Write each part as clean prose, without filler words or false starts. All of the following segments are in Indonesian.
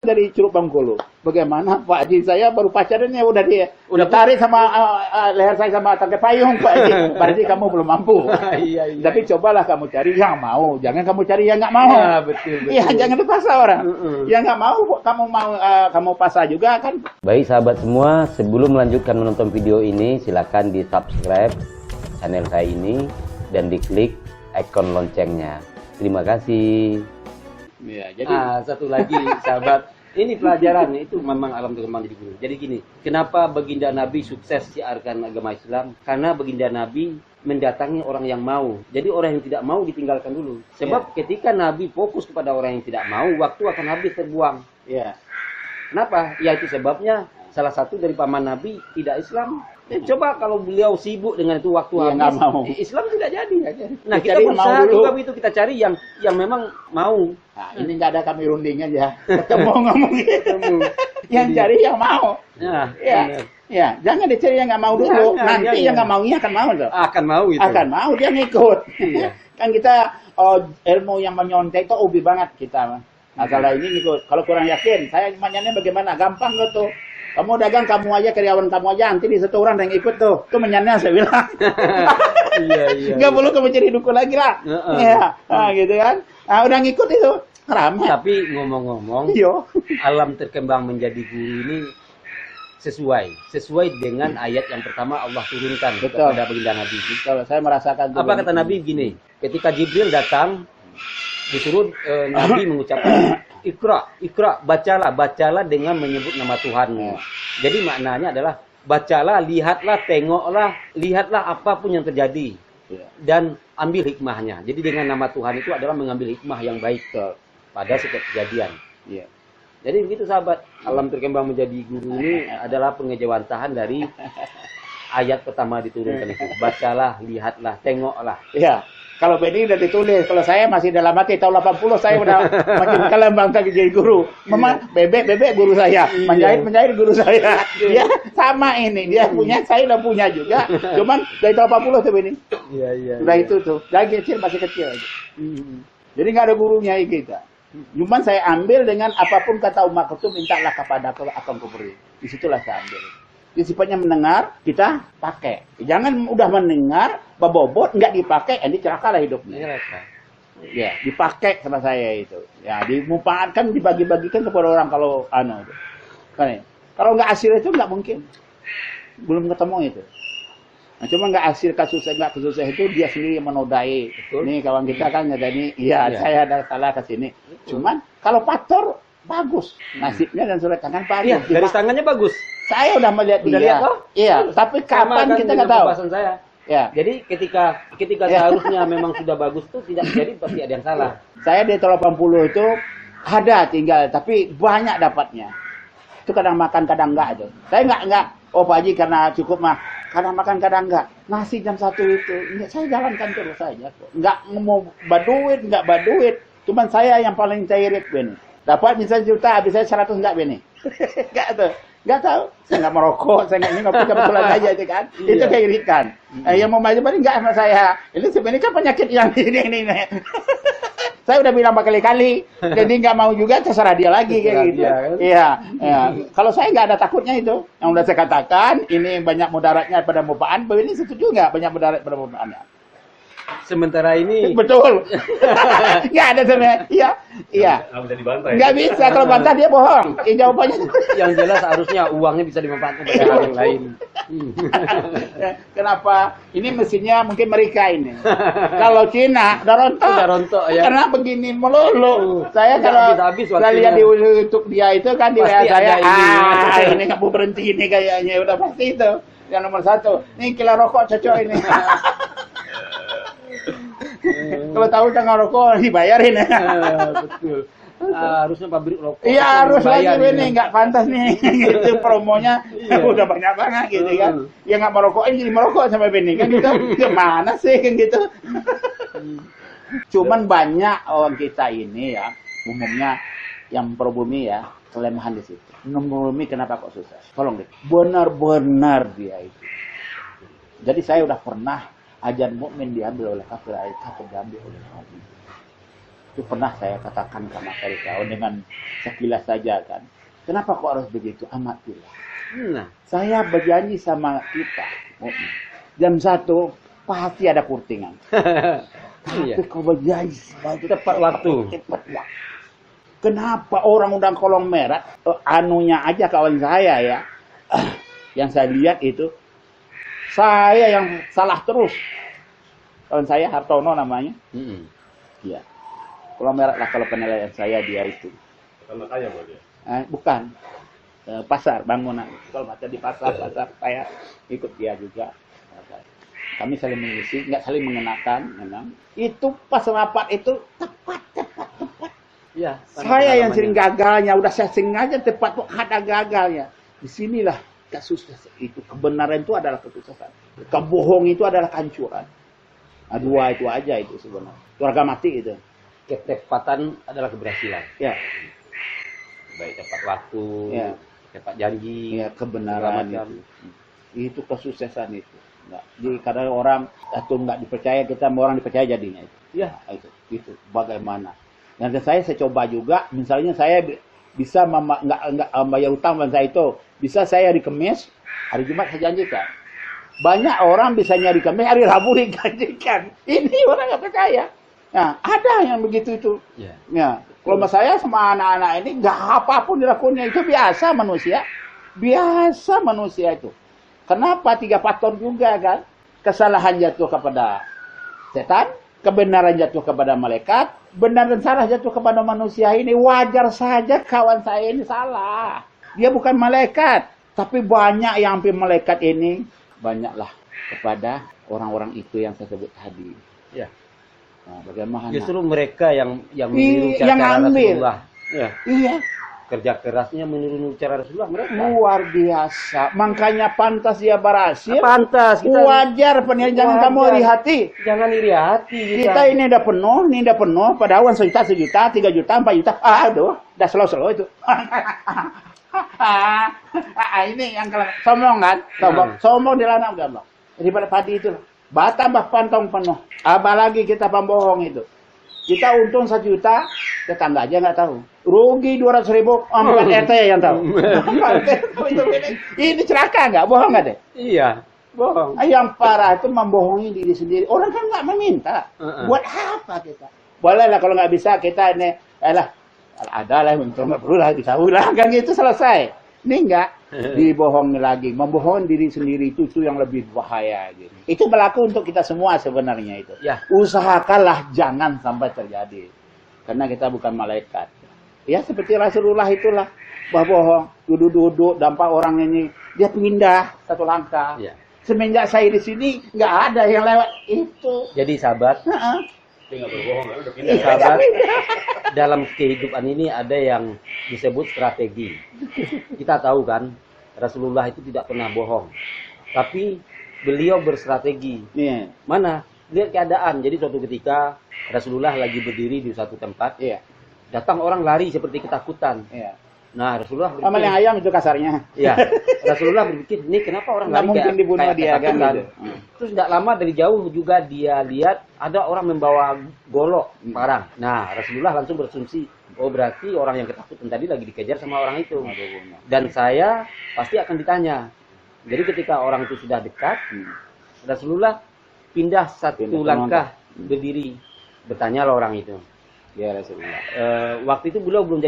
dari Curug Bengkulu. Bagaimana Pak Haji, saya baru pacarannya udah tarik sama leher saya sama tangkai payung Pak Haji. Berarti kamu belum mampu. Iya. Tapi cobalah kamu cari yang mau, jangan kamu cari yang nggak mau. Betul. Iya, jangan dipaksa orang. Yang nggak mau kamu paksa juga kan. Baik sahabat semua, sebelum melanjutkan menonton video ini, silakan di subscribe channel saya ini dan diklik ikon loncengnya. Terima kasih. Ya, jadi satu lagi sahabat, ini pelajaran itu memang alam berkembang di guru. Jadi gini, kenapa baginda Nabi sukses siarkan agama Islam? Karena baginda Nabi mendatangi orang yang mau. Jadi orang yang tidak mau ditinggalkan dulu. Sebab ketika Nabi fokus kepada orang yang tidak mau, waktu akan habis terbuang. ya. Kenapa? Ya itu sebabnya salah satu dari paman Nabi tidak Islam. Coba kalau beliau sibuk dengan itu waktu habis, mau. Islam tidak jadi. Nah, kita cari berusaha juga itu, kita cari yang memang mau. Nah, ini nggak ada kami runding aja. Ketemu ngomong gitu. Yang cari yang mau. Ya, jangan dicari yang nggak mau dulu. Nanti yang nggak maunya akan mau loh. Akan mau itu. Akan mau, dia ngikut. Iya. Kan kita ilmu yang menyontek itu hobi banget kita. Masalah ini ngikut. Kalau kurang yakin, saya menyanyi bagaimana? Gampang loh tuh. Kamu dagang, kamu aja, karyawan kamu aja, nanti di satu orang yang ikut tuh. Itu menyanyi saya bilang. Iya. Nggak perlu kamu cari dukun lagi lah. Iya, gitu kan. Nah, udah ngikut itu. Ramai. Tapi ngomong-ngomong, alam terkembang menjadi guru ini sesuai dengan ayat yang pertama Allah turunkan kepada baginda Nabi. Betul, saya merasakan. Apa kata Nabi begini? Ketika Jibril datang, disuruh Nabi mengucapkan Ikra, bacalah dengan menyebut nama Tuhanmu. Jadi maknanya adalah bacalah, lihatlah, tengoklah, lihatlah apapun yang terjadi dan ambil hikmahnya. Jadi dengan nama Tuhan itu adalah mengambil hikmah yang baik pada setiap kejadian. Jadi begitu sahabat, alam terkembang menjadi guru ini adalah pengejawantahan dari ayat pertama diturunkan itu. Bacalah, lihatlah, tengoklah. Iya. Kalau Benny udah ditulis, kalau saya masih dalam hati tahun 80 saya udah makin kelembang jadi guru. Memang bebek guru saya, menjahit guru saya. Dia sama ini, dia punya, saya udah punya juga. Cuman dari tahun 80 tuh Benny. Udah itu tuh, dari kecil masih kecil aja. Jadi nggak ada gurunya kita. Cuman saya ambil dengan apapun kata Umar Kutub, mintalah kepada aku akan kuberi. Disitulah saya ambil. Ini sifatnya mendengar, kita pakai. Jangan udah mendengar, bobot, nggak dipakai, ini celaka lah hidupnya. Ya, dipakai sama saya itu. Ya, dimanfaatkan, dibagi-bagikan kepada orang kalau kalau nggak hasil itu nggak mungkin. Belum ketemu itu. Nah, cuma nggak hasil nggak kesusah itu dia sendiri yang menodai. Nih kawan kita kan ada ini, saya ada salah ke sini. Cuman kalau pator bagus nasibnya dan surat tangan Pak. Iya, garis tangannya bagus. Saya udah melihat dia. Iya, tapi kapan kita nggak tahu. Saya. Ya. Jadi ketika seharusnya memang sudah bagus tuh tidak jadi pasti ada yang salah. Saya di tahun 80 itu ada tinggal, tapi banyak dapatnya. Itu kadang makan kadang enggak itu. Saya enggak. Oh Pak Haji karena cukup mah. Kadang makan kadang enggak. Nasi jam 1 itu, saya jalankan terus saja. Enggak mau baduit, enggak baduit. Cuman saya yang paling cairit Beni. Dapat misalnya juta, habis saya 100 enggak Beni. Enggak tuh. Enggak tahu. Saya enggak merokok, saya enggak ngopi kebetulan aja itu kan. Itu keirikan. Yang mau maju balik enggak sama saya. Ini sebenarnya kan penyakit yang ini. Saya udah bilang berkali-kali, jadi nggak mau juga terserah dia lagi kayak gitu. Iya. Kalau saya nggak ada takutnya itu. Yang udah saya katakan, ini banyak mudaratnya pada mupaan. Ini setuju nggak banyak mudarat pada mupaannya? Sementara ini betul. Nggak ada sebenarnya. Iya. Nggak bisa kalau bantah dia bohong. Jawabannya. Yang jelas harusnya uangnya bisa dimanfaatkan pada hal yang lain. Kenapa? Ini mesinnya mungkin mereka ini. Kalau Cina udah rontok ya. Karena begini melulu. Saya kalau saya lihat di YouTube dia itu kan di saya ini nggak mau berhenti ini kayaknya udah pasti itu. Yang nomor 1. Nih kilo rokok cocok ini. Kalau tahu jangan rokok dibayarin. Betul. Harusnya pabrik rokok. Iya harus lagi ini nggak pantas nih. Gitu promonya udah banyak banget gitu kan. Ya nggak merokokin jadi merokok sama Beni kan gitu. Gimana sih kan gitu. Cuman banyak orang kita ini ya umumnya yang pribumi ya kelemahan di situ. Pribumi kenapa kok susah? Tolong deh. Benar-benar dia itu. Jadi saya udah pernah ajan mukmin diambil oleh kafir, ayat kafir diambil oleh kafir. Itu pernah saya katakan sama mereka dengan sekilas saja kan. Kenapa kok harus begitu? Amatilah. Nah, Saya berjanji sama kita, jam 1 pasti ada kurtingan. iya. Tapi kau berjanji sebagai Tepat waktu. Tepat waktu. Kenapa orang undang kolong merah? Anunya aja kawan saya ya. Yang saya lihat itu, saya yang salah terus. Kawan saya Hartono namanya. Iya. Kolong merah lah kalau penilaian saya dia itu. Kalau kaya mau dia. Bukan. Pasar bangunan. Kalau macam di pasar saya ikut dia juga. Kami saling mengisi, nggak saling mengenakan memang. Itu pas rapat itu tepat. Iya. Saya yang sering gagalnya, udah saya sengaja tepat tuh ada gagalnya. Disinilah kasusnya itu. Kebenaran itu adalah kesuksesan. Kebohong itu adalah kehancuran. Dua itu aja itu sebenarnya. Keluarga mati itu. Ketepatan adalah keberhasilan. Ya, Baik tepat waktu, ya, tepat janji, ya kebenaran segala macam. itu kesuksesan itu. Nggak. Jadi kadang orang atau nggak dipercaya kita, sama orang dipercaya jadinya itu. Ya, itu bagaimana. Dan saya coba juga, misalnya saya bisa nggak bayar utang dan saya itu bisa saya hari Kamis, hari Jumat saya janjikan. Banyak orang bisa nyari Kamis, hari Rabu dijanjikan. Ini orang nggak percaya. Nah, ada yang begitu itu. Ya. Ya, kalau saya sama anak-anak ini nggak apapun dilakukannya itu biasa manusia. Biasa manusia itu. Kenapa 3 faktor juga kan? Kesalahan jatuh kepada setan, kebenaran jatuh kepada malaikat, benar dan salah jatuh kepada manusia ini. Wajar saja kawan saya ini salah. Dia bukan malaikat, tapi banyak yang hampir malaikat ini banyaklah kepada orang-orang itu yang saya sebut tadi. Ya. Nah, bagaimana? Justru mereka yang meniru cara yang ambil. Rasulullah. Ya. Iya. Kerja kerasnya meniru cara Rasulullah mereka. Luar biasa. Makanya pantas dia berhasil. Pantas kita. Wajar penilaian. Jangan Wajar. kamu iri hati. Jangan iri hati Kita ini udah penuh, ini udah penuh. Padahal uang 1 juta, 3 juta, 4 juta. Aduh, udah slow-slow itu. Ini yang sombong kan? Sombong di lana udah bang. Daripada padi itu. Tambah pantong penuh. Apalagi kita pembohong itu. Kita untung 1 juta, tetangga aja nggak tahu. Rugi 200.000, ambil RT yang tahu. Ini celaka nggak? Bohong nggak deh? Iya, bohong. Yang parah itu membohongi diri sendiri. Orang kan nggak meminta. Buat apa kita? Boleh lah kalau nggak bisa kita ini, ada lah untuk nggak perlu lah ditahu lah kan gitu selesai. Ini enggak dibohongi lagi, membohong diri sendiri itu yang lebih bahaya gitu. Itu berlaku untuk kita semua sebenarnya itu. Ya. Usahakanlah jangan sampai terjadi. Karena kita bukan malaikat. Ya seperti Rasulullah itulah, bohong, duduk-duduk, dampak orang ini dia pindah 1 langkah. Ya. Semenjak saya di sini nggak ada yang lewat itu. Jadi sahabat, Dia nggak berbohong, kan udah pindah. sahabat, dalam kehidupan ini ada yang disebut strategi. Kita tahu kan, Rasulullah itu tidak pernah bohong. Tapi beliau berstrategi. Iya. Mana? Lihat keadaan. Jadi suatu ketika Rasulullah lagi berdiri di suatu tempat. Iya. Datang orang lari seperti ketakutan. Iya. Nah, Rasulullah Amal yang berpikir, ayam itu kasarnya. ya, Rasulullah berpikir, ini kenapa orang Nggak lari mungkin dibunuh dia kan ketakutan? gitu. Terus tidak lama dari jauh juga dia lihat ada orang membawa golok barang. Nah, Rasulullah langsung berasumsi, oh berarti orang yang ketakutan tadi lagi dikejar sama orang itu. Dan saya pasti akan ditanya. Jadi ketika orang itu sudah dekat, Rasulullah pindah 1 langkah berdiri, bertanyalah orang itu. Ya Rasulullah. Waktu itu beliau belum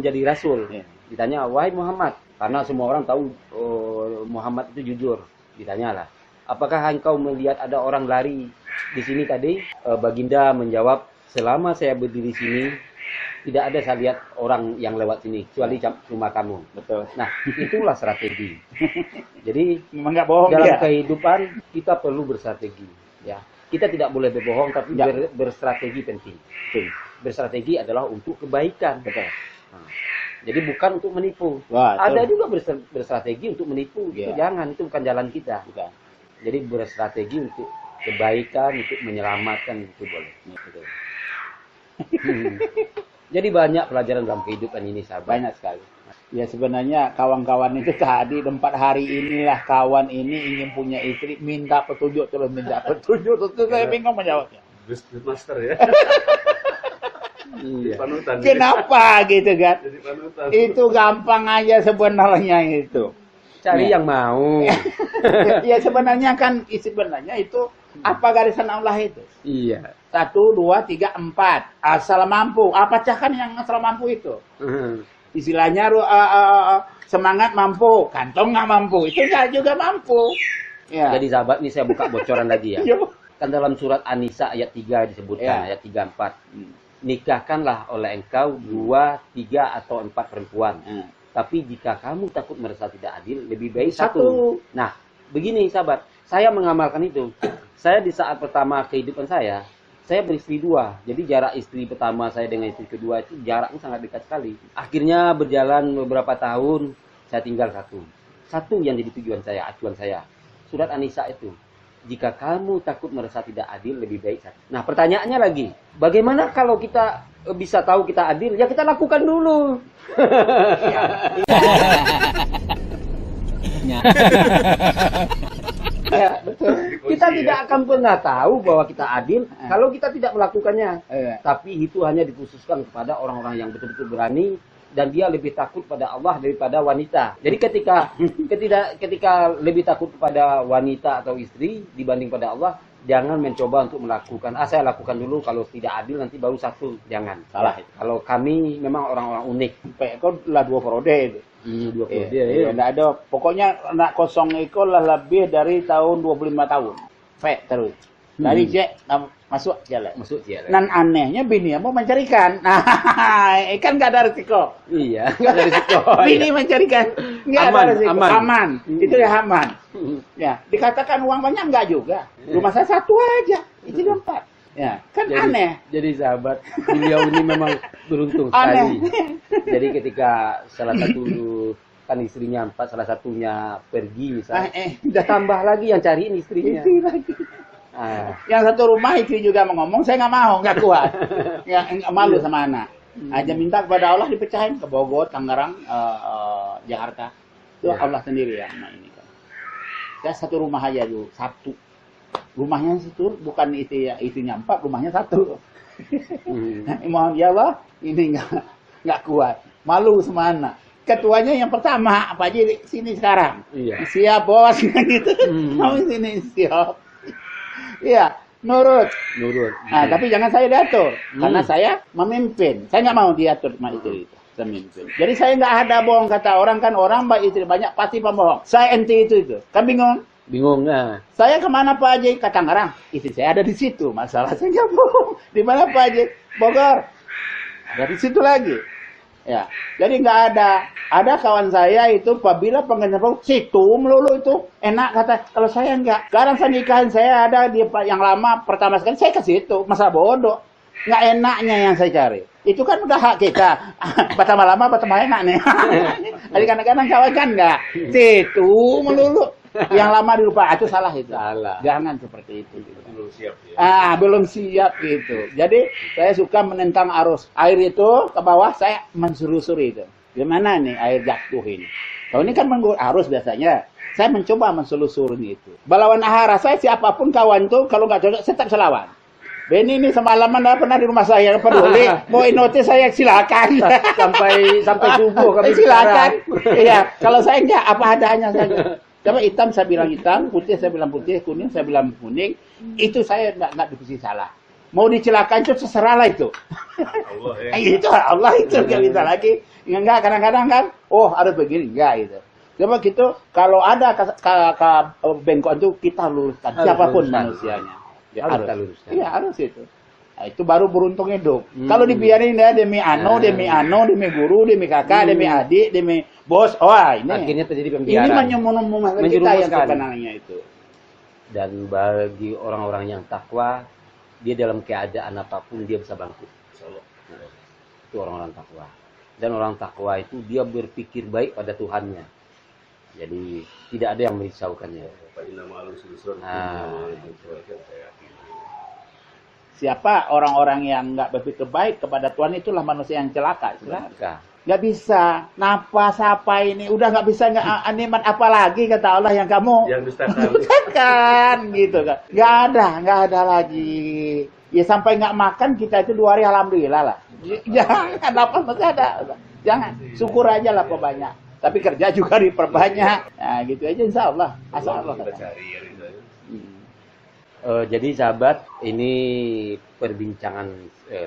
jadi rasul. Ya. Ditanya, wahai Muhammad, karena semua orang tahu Muhammad itu jujur. Ditanyalah, apakah engkau melihat ada orang lari di sini tadi? Baginda menjawab, selama saya berdiri sini tidak ada saya lihat orang yang lewat sini kecuali cuma kamu. Betul. Nah, itulah strategi. Jadi Memang nggak bohong dalam dia. kehidupan kita perlu bersrategi. Ya, kita tidak boleh berbohong, tapi Ya. berstrategi penting. Berstrategi adalah untuk kebaikan. Betul. Nah, jadi bukan untuk menipu. Wah, Ada betul. juga berstrategi untuk menipu. Itu Ya. jangan, itu bukan jalan kita. Bukan. Jadi berstrategi untuk kebaikan, untuk menyelamatkan itu boleh. Betul. Jadi banyak pelajaran dalam kehidupan ini, sahabat. Banyak sekali. Ya sebenarnya kawan-kawan itu tadi 4 hari inilah kawan ini ingin punya istri, minta petunjuk terus minta petunjuk terus saya bingung menjawabnya. Master ya. Iya. Panutan. Kenapa gitu kan? Jadi panutan. Itu gampang aja sebenarnya itu. Cari yang mau. Ya sebenarnya itu apa garisan Allah itu? Iya. 1, 2, 3, 4. Asal mampu. Apa cahkan yang asal mampu itu? Istilahnya semangat mampu, kantong nggak mampu. Itu nggak juga mampu. Ya. Jadi sahabat, ini saya buka bocoran lagi ya. Yo. Kan dalam surat An-Nisa ayat 3 disebutkan, Ya. ayat 3, 4. Nikahkanlah oleh engkau 2, 3, atau 4 perempuan. Tapi jika kamu takut merasa tidak adil, lebih baik satu. Nah, begini sahabat, saya mengamalkan itu. Saya di saat pertama kehidupan saya beristri 2. Jadi jarak istri pertama saya dengan istri kedua itu jaraknya sangat dekat sekali. Akhirnya berjalan beberapa tahun, saya tinggal satu. Satu yang jadi tujuan saya, acuan saya. Surat An-Nisa itu. Jika kamu takut merasa tidak adil, lebih baik satu. Nah, pertanyaannya lagi, bagaimana kalau kita bisa tahu kita adil? Ya kita lakukan dulu. Ya, betul. Kita tidak akan pernah tahu bahwa kita adil kalau kita tidak melakukannya. Tapi itu hanya dikhususkan kepada orang-orang yang betul-betul berani dan dia lebih takut pada Allah daripada wanita. Jadi ketika lebih takut kepada wanita atau istri dibanding pada Allah, jangan mencoba untuk melakukan. Saya lakukan dulu, kalau tidak adil nanti baru satu. Jangan. Salah. Kalau kami memang orang-orang unik. Kau lah 2 periode itu. 2 periode. Iya. Nggak ada. Pokoknya anak kosong itu lah lebih dari tahun 25 tahun. Terus. Dari cek masuk jalan. Masuk jalan. Dan anehnya bini mau mencarikan. Nah, ikan nggak ada resiko. Iya, nggak ada risiko. Bini mencarikan. Nggak ada Aman, resiko. aman. Aman. Itu ya aman. Ya, dikatakan uang banyak nggak juga. Rumah saya satu aja. Itu 4. Ya, kan aneh. Jadi sahabat, beliau ini memang beruntung Aneh. sekali. Jadi ketika salah satu kan istrinya 4, salah satunya pergi misalnya, udah tambah lagi yang cariin istrinya. Istri lagi. Yang satu rumah istri juga mau ngomong, saya nggak mau, nggak kuat. Nggak malu sama anak. Aja minta kepada Allah dipecahin ke Bogor, Tangerang, Jakarta. Itu Allah sendiri yang ini kan. Saya satu rumah aja dulu, satu. Rumahnya situ bukan istrinya 4, rumahnya 1. Mohon ya Allah, ini nggak kuat. Malu sama anak. Ketuanya yang pertama, Pak Haji sini sekarang. Iya. Siap bos gitu. Kamu sini siap. Iya, nurut. Nah, tapi jangan saya diatur, karena saya memimpin. Saya nggak mau diatur sama istri itu, saya memimpin. Jadi saya nggak ada bohong, kata orang kan, orang mbak istri banyak pasti pembohong. Saya ente itu, kan bingung. Nah. Saya kemana Pak Haji? Ke Tangerang. Istri saya ada di situ. Masalah saya nggak bohong. Di mana Pak Haji? Bogor. Ada di situ lagi. Ya, jadi nggak ada. Ada kawan saya itu apabila pengen situ melulu itu enak kata. Kalau saya nggak. Sekarang saya nikahin saya ada di yang lama pertama sekali saya ke situ. Masa bodoh. Nggak enaknya yang saya cari. Itu kan udah hak kita. Pertama lama pertama enak nih. Jadi kadang-kadang kawan kan nggak. Situ melulu. Yang lama dilupa. Itu salah itu. Salah. Jangan seperti itu. Belum siap ya. Belum siap gitu. Jadi saya suka menentang arus. Air itu ke bawah saya mensurusuri itu. Gimana nih air jatuh ini? Kalau ini kan arus biasanya. Saya mencoba menselusuri itu. Balawan ahara saya siapapun kawan tuh kalau nggak cocok saya tetap selawan. Beni ini semalaman pernah di rumah saya peduli. Mau inotis saya silakan. sampai subuh kami silakan. Iya, kalau saya enggak apa adanya saja. Coba hitam saya bilang hitam, putih saya bilang putih, kuning saya bilang kuning. Itu saya enggak dikasih salah. Mau dicelakan itu terserahlah itu. Allah ya. Itu Allah itu nggak bisa lagi. Enggak kadang-kadang kan, harus begini enggak gitu. Coba gitu, kalau ada bengkok itu kita luruskan siapapun manusianya. Ya, harus. Iya harus itu. Nah, itu baru beruntung hidup. Kalau dibiarin ya demi demi guru, demi kakak, demi adik, demi bos, ini. Akhirnya terjadi Ini pembiaran. menyemunumkan kita yang terkenalnya itu. Dan bagi orang-orang yang takwa, dia dalam keadaan apapun dia bisa bangkit. Itu orang-orang takwa. Dan orang takwa itu dia berpikir baik pada Tuhannya. Jadi tidak ada yang merisaukannya. Siapa orang-orang yang nggak berpikir baik kepada Tuhan itulah manusia yang celaka. Nggak bisa. Napas apa ini? Udah nggak bisa nikmat apa lagi kata Allah yang kamu dustakan gitu kan? Nggak ada lagi. Ya sampai nggak makan kita itu 2 hari alhamdulillah lah. Jangan, apa masih ada. Jangan, syukur aja lah banyak. Tapi kerja juga diperbanyak. Nah, gitu aja insya Allah. Asal Allah. Kita cari ya, gitu. Jadi sahabat, ini perbincangan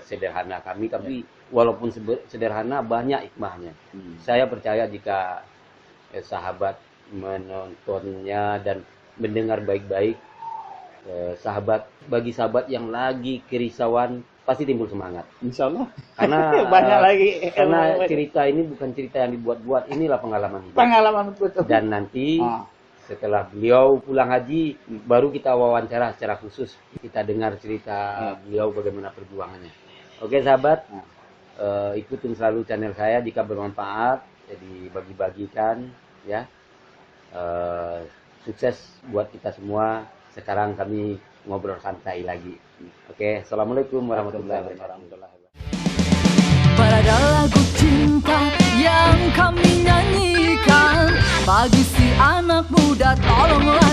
sederhana kami, tapi walaupun sederhana banyak hikmahnya. Saya percaya jika sahabat menontonnya dan mendengar baik-baik, bagi sahabat yang lagi kerisauan pasti timbul semangat. Insya Allah. Karena banyak lagi. Karena cerita ini bukan cerita yang dibuat-buat, inilah pengalaman hidup. Pengalaman betul. Dan nanti setelah beliau pulang haji, baru kita wawancara secara khusus. Kita dengar cerita beliau bagaimana perjuangannya. Oke sahabat, ikutin selalu channel saya jika bermanfaat. Jadi bagi-bagikan ya. Sukses buat kita semua. Sekarang kami ngobrol santai lagi. Oke, assalamualaikum warahmatullahi wabarakatuh. Pada lagu cinta yang kami nyanyikan, bagi si anak muda tolonglah